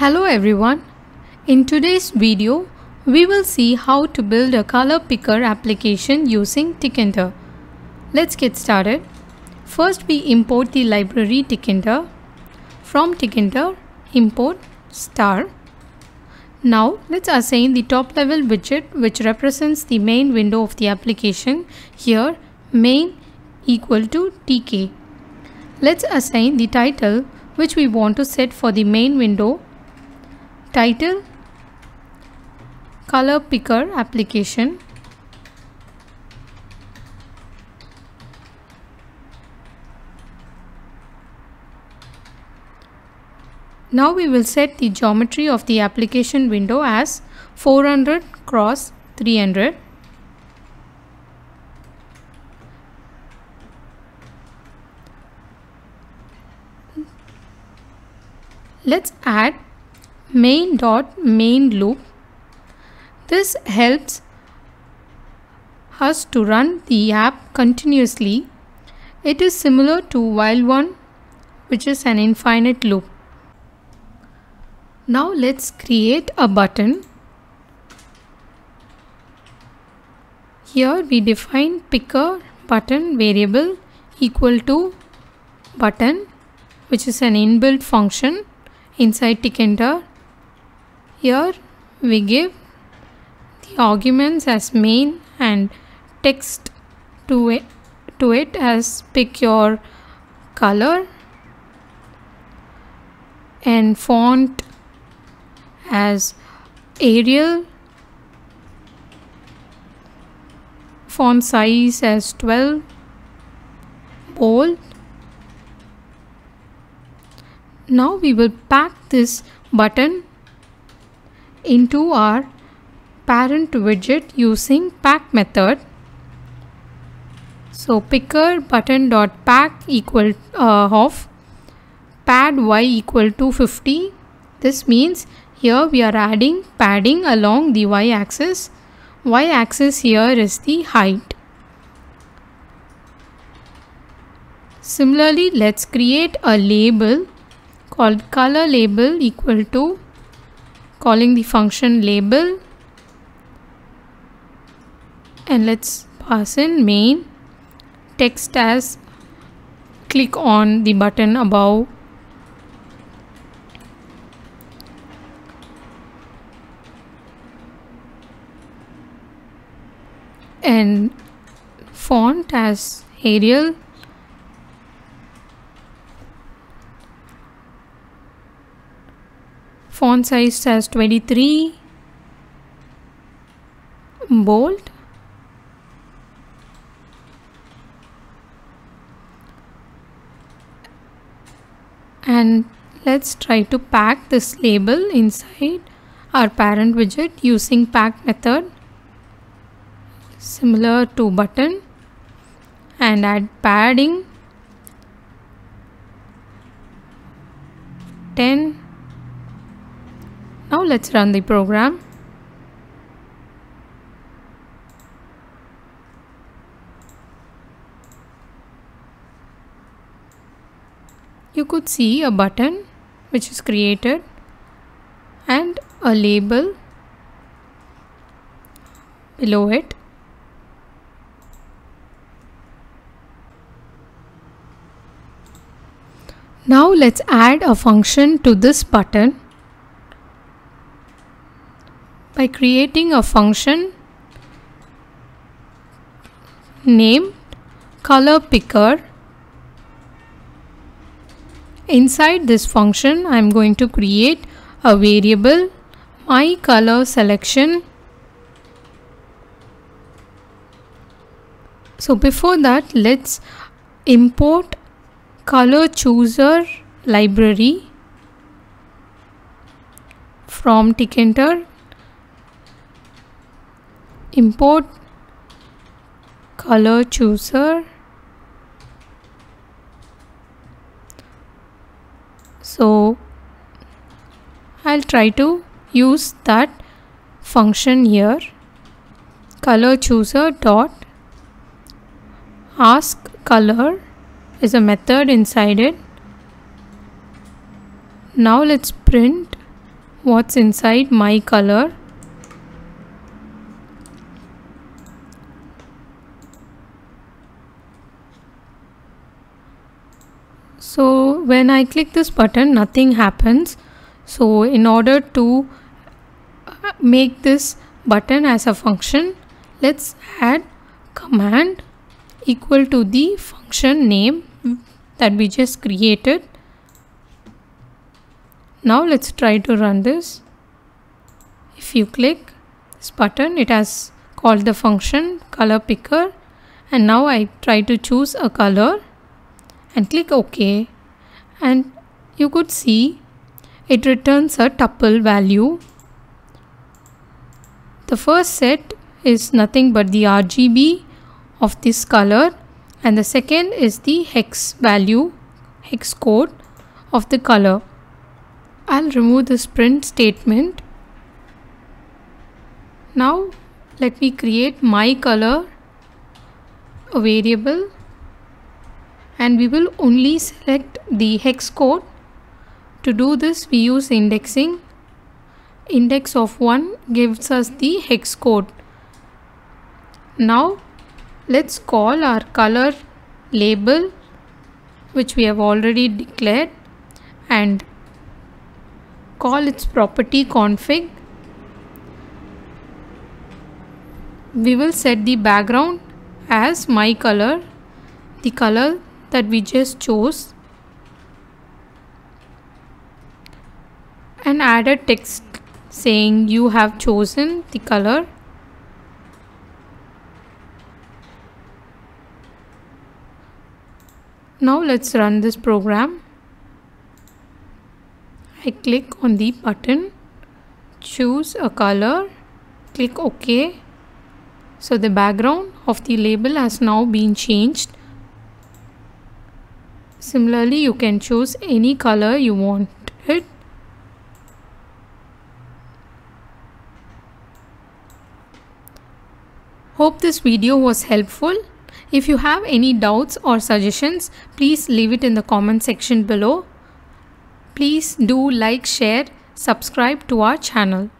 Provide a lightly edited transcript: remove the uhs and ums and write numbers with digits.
Hello everyone. In today's video, we will see how to build a color picker application using Tkinter. Let's get started. First, we import the library Tkinter. From Tkinter, import star. Now, let's assign the top level widget which represents the main window of the application. Here, main equal to tk. Let's assign the title which we want to set for the main window. Title color picker application. Now we will set the geometry of the application window as 400 cross 300. Let's add main loop. This helps us to run the app continuously. It is similar to while one, which is an infinite loop. Now let's create a button. Here we define picker button variable equal to button, which is an inbuilt function inside Tkinter. Here we give the arguments as main and text to it as pick your color, and font as Arial, font size as 12, bold. Now we will pack this button into our parent widget using pack method. So picker button dot pack equal of pad y equal to 50. This means here we are adding padding along the y axis. Y axis here is the height. Similarly, let's create a label called color label equal to calling the function label, and let's pass in main, text as click on the button above, and font as Arial, font size as 23, bold, and let's try to pack this label inside our parent widget using pack method similar to button, and add padding 10. Now let's run the program. You could see a button which is created and a label below it. Now let's add a function to this button by creating a function named color picker. Inside this function, I am going to create a variable my color selection. So before that, let's import color chooser library from Tkinter. Import color chooser. So I'll try to use that function here. Color chooser dot ask color is a method inside it. Now let's print what's inside my color. So when I click this button, nothing happens. So in order to make this button as a function, let's add command equal to the function name that we just created. Now let's try to run this. If you click this button, it has called the function color picker, and now I try to choose a color and click OK, and you could see it returns a tuple value. The first set is nothing but the RGB of this color, and the second is the hex value, hex code of the color. I'll remove this print statement. Now let me create my color, a variable, and we will only select the hex code. To do this, we use indexing. Index of 1 gives us the hex code. Now let's call our color label, which we have already declared, and call its property config. We will set the background as my color, the color that we just chose, and add a text saying you have chosen the color. Now let's run this program. I click on the button, choose a color, click OK. So the background of the label has now been changed. Similarly, you can choose any color you want it. Hope this video was helpful. If you have any doubts or suggestions, please leave it in the comment section below. Please do like, share, subscribe to our channel.